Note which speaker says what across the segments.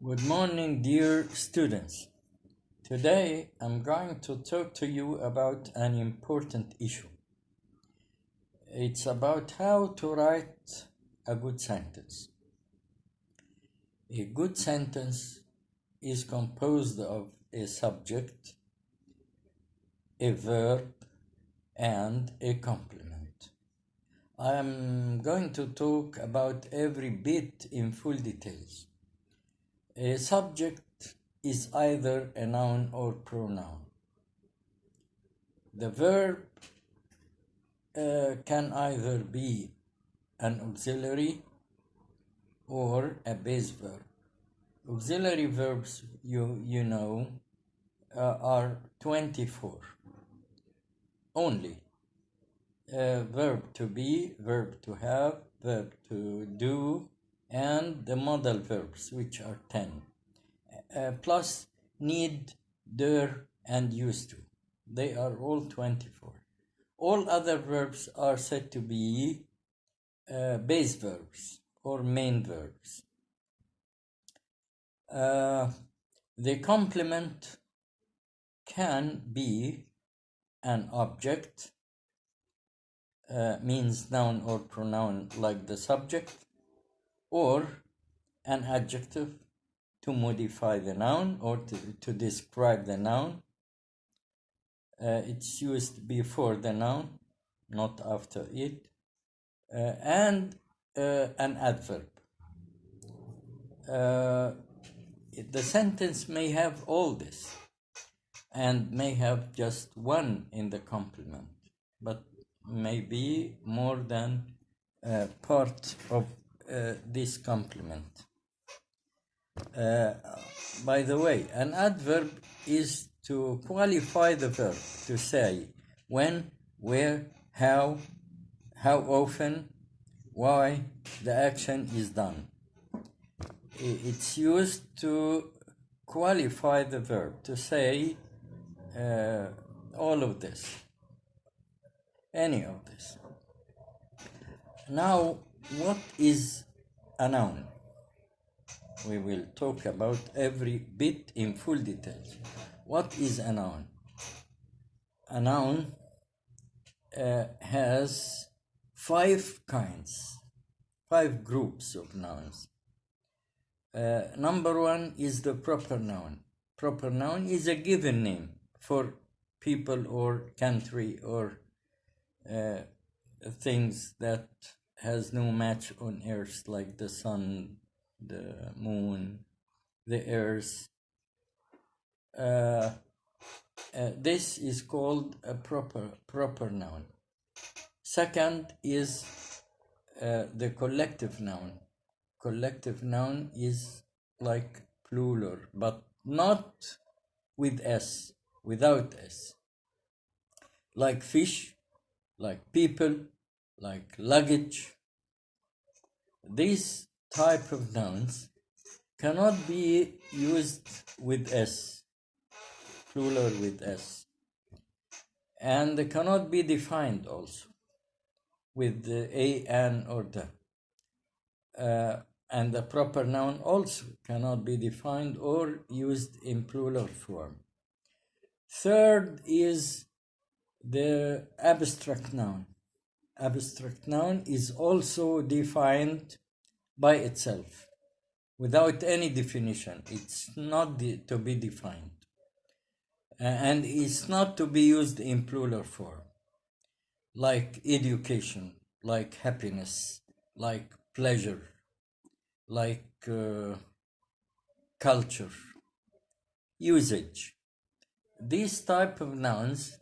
Speaker 1: Good morning, dear students. Today I'm going to talk to you about an important issue. It's about how to write a good sentence. A good sentence is composed of a subject, a verb, and a complement. I am going to talk about every bit in full details. A subject is either a noun or pronoun. The verb can either be an auxiliary or a base verb. Auxiliary verbs, you know, are 24 only. Verb to be, verb to have, verb to do, and the modal verbs, which are 10, plus need, der, and used to. They are all 24. All other verbs are said to be base verbs or main verbs. The complement can be an object, means noun or pronoun like the subject, or an adjective to modify the noun or to describe the noun. It's used before the noun, not after it, and an adverb. The sentence may have all this and may have just one in the complement, but may be more than part of this complement. By the way, an adverb is to qualify the verb, to say when, where, how often, why the action is done. It's used to qualify the verb, to say all of this, any of this. Now, what is a noun? We will talk about every bit in full details. What is a noun? A noun has 5 kinds, 5 groups of nouns. Number 1 is the proper noun. Proper noun is a given name for people or country or things that has no match on earth, like the sun, the moon, the earth. This is called a proper noun. Second is the collective noun. Collective noun is like plural, but not with S, without S. Like fish, like people, like luggage. These type of nouns cannot be used with S, plural with S, and they cannot be defined also with the a, an, or the. And the proper noun also cannot be defined or used in plural form. Third is the abstract noun. Abstract noun is also defined by itself, without any definition. It's not to be defined. And it's not to be used in plural form, like education, like happiness, like pleasure, like culture, usage. This type of nouns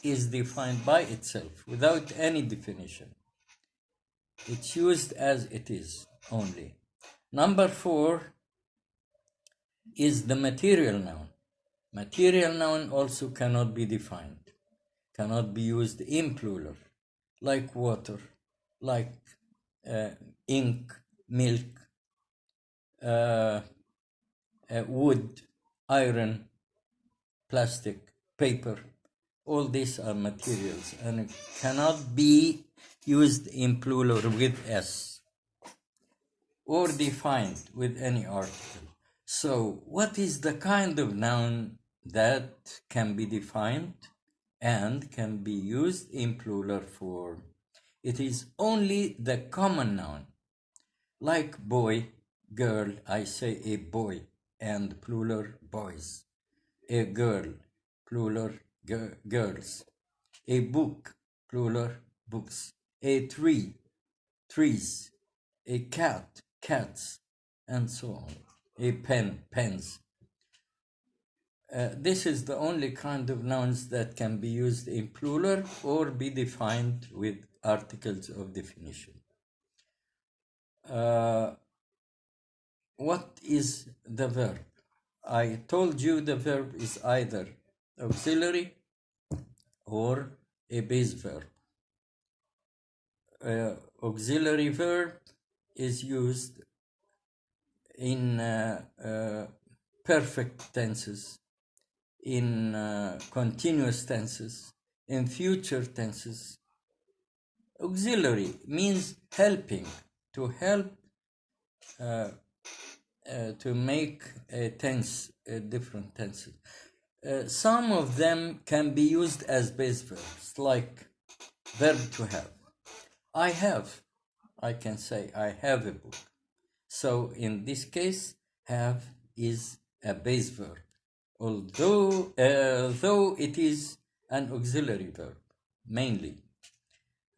Speaker 1: is defined by itself, without any definition. It's used as it is only. Number 4 is the material noun. Material noun also cannot be defined, cannot be used in plural, like water, like ink, milk, wood, iron, plastic, paper. All these are materials and cannot be used in plural with S or defined with any article. So, what is the kind of noun that can be defined and can be used in plural form? It is only the common noun. Like boy, girl, I say a boy, and plural boys. A girl, plural girls. A book, plural books. A tree, trees. A cat, cats, and so on. A pen, pens. This is the only kind of nouns that can be used in plural or be defined with articles of definition. What is the verb? I told you the verb is either auxiliary or a base verb. Auxiliary verb is used in perfect tenses, in continuous tenses, in future tenses. Auxiliary means helping, to help to make a tense, different tenses. Some of them can be used as base verbs, like verb to have. I can say I have a book. So in this case, have is a base verb, although though it is an auxiliary verb mainly.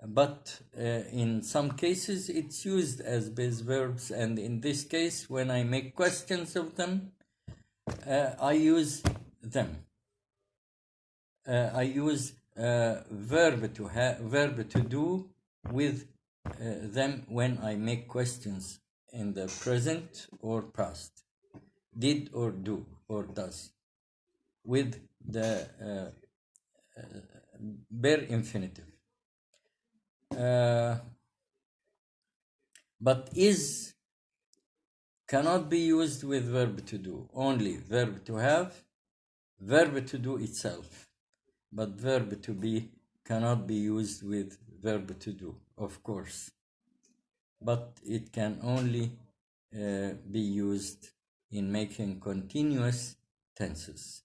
Speaker 1: But in some cases, it's used as base verbs, and in this case, when I make questions of them, I use them. I use verb to do with them when I make questions in the present or past, did or do or does, with the bare infinitive. But is cannot be used with verb to do, only verb to have, verb to do itself. But verb to be cannot be used with verb to do, of course. But it can only be used in making continuous tenses.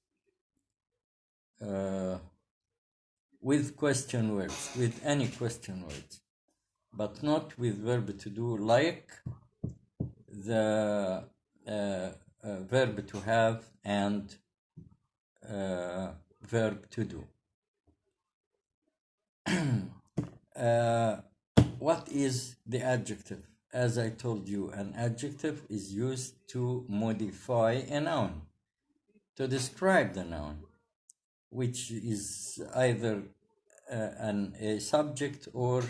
Speaker 1: With question words, with any question words, but not with verb to do, like the verb to have and verb to do. What is the adjective? As I told you, an adjective is used to modify a noun, to describe the noun, which is either a subject or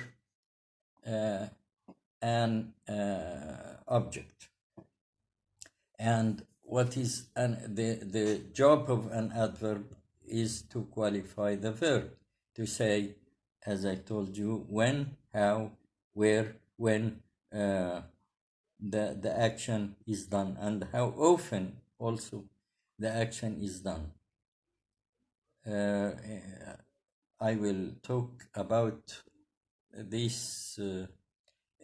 Speaker 1: an object. And what is the job of an adverb is to qualify the verb, to say, as I told you, when, how, where, when the action is done, and how often also the action is done. I will talk about these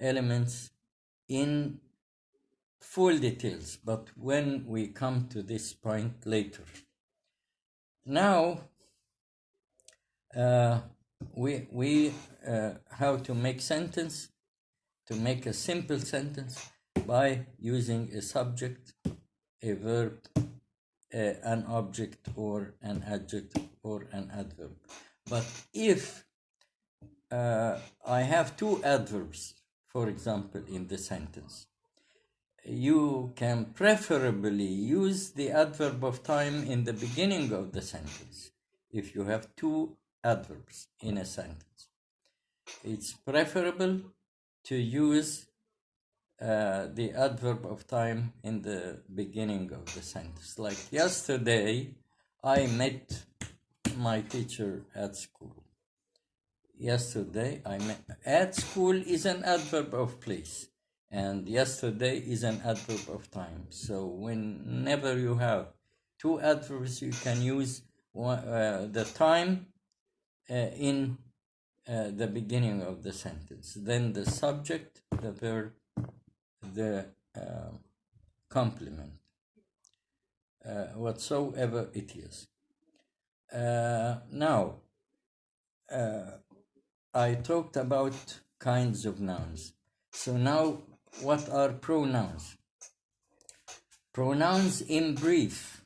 Speaker 1: elements in full details, but when we come to this point later. Now, we how to make sentence, to make a simple sentence by using a subject, a verb, an object, or an adjective, or an adverb. But if I have two adverbs, for example, in the sentence, you can preferably use the adverb of time in the beginning of the sentence. If you have two adverbs in a sentence, it's preferable to use the adverb of time in the beginning of the sentence. Like yesterday, I met my teacher at school. Yesterday, I met. At school is an adverb of place, and yesterday is an adverb of time. So whenever you have two adverbs, you can use the time in the beginning of the sentence. Then the subject, the verb, the complement. whatsoever it is. Now, I talked about kinds of nouns. So now, what are pronouns? Pronouns in brief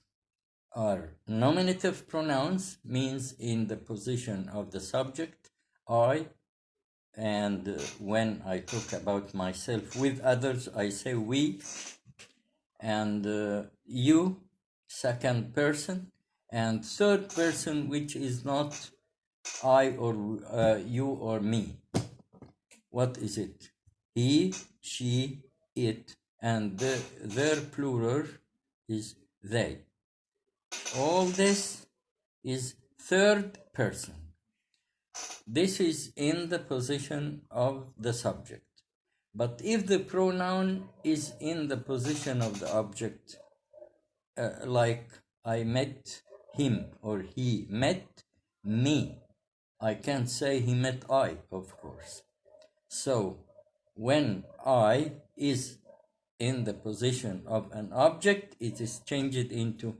Speaker 1: are nominative pronouns, means in the position of the subject, I, and when I talk about myself with others, I say we, and you, second person, and third person, which is not I or you or me. What is it? He, she, it, and their plural is they. All this is third person. This is in the position of the subject. But if the pronoun is in the position of the object, like I met him or he met me, I can't say he met I, of course. So when I is in the position of an object, it is changed into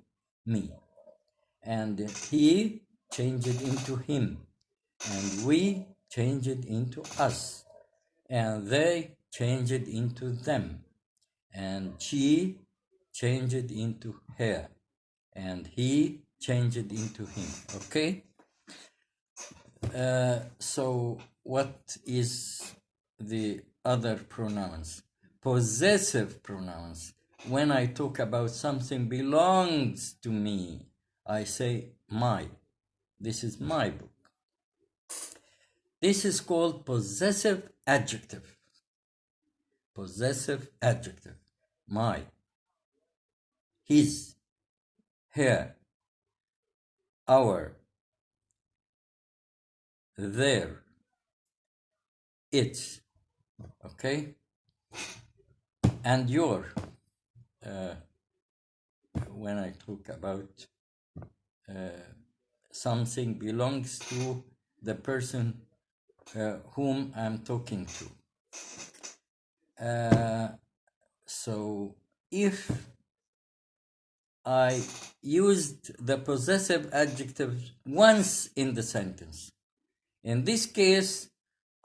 Speaker 1: me. And he changed into him. And we changed into us. And they changed into them. And she changed into her. And he changed into him. Okay? So what is the other pronouns? Possessive pronouns. When I talk about something belongs to me, I say my. This is my book. This is called possessive adjective. Possessive adjective. My. His. Her. Our. Their. Its. Okay? And your. When I talk about something belongs to the person whom I'm talking to. So if I used the possessive adjective once in the sentence, in this case,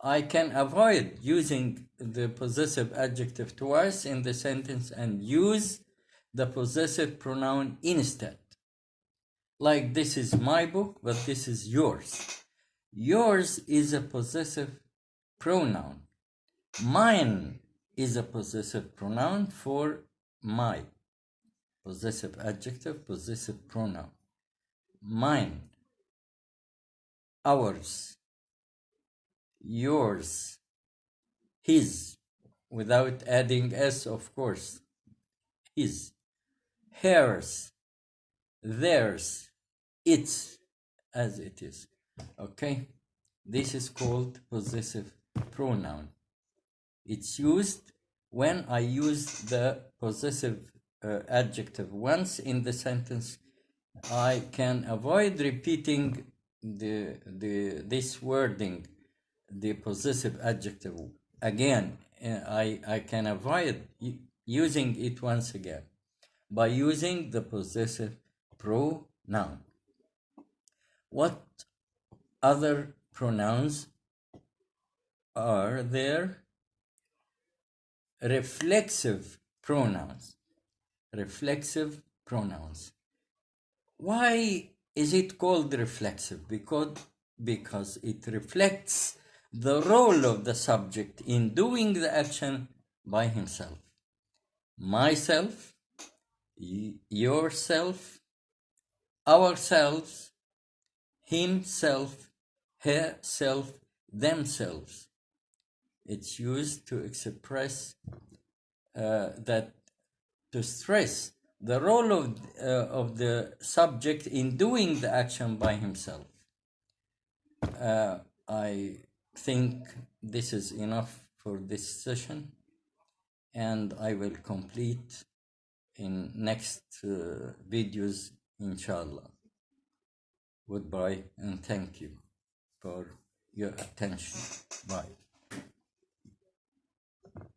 Speaker 1: I can avoid using the possessive adjective twice in the sentence and use the possessive pronoun instead. Like this is my book, but this is yours. Yours is a possessive pronoun. Mine is a possessive pronoun for my. Possessive adjective, possessive pronoun. Mine. Ours. Yours. His. Without adding s, of course. His. Hers. Theirs. Its. As it is. Okay? This is called possessive pronoun. It's used when I use the possessive adjective once in the sentence. I can avoid repeating this wording, the possessive adjective again. I can avoid using it once again by using the possessive pronoun. What other pronouns are there? Reflexive pronouns. Reflexive pronouns. Why is it called reflexive? Because it reflects the role of the subject in doing the action by himself. Myself, yourself, ourselves, himself, herself, themselves. It's used to express to stress the role of the subject in doing the action by himself. I think this is enough for this session, and I will complete in next videos, inshallah. Goodbye, and thank you for your attention. Bye.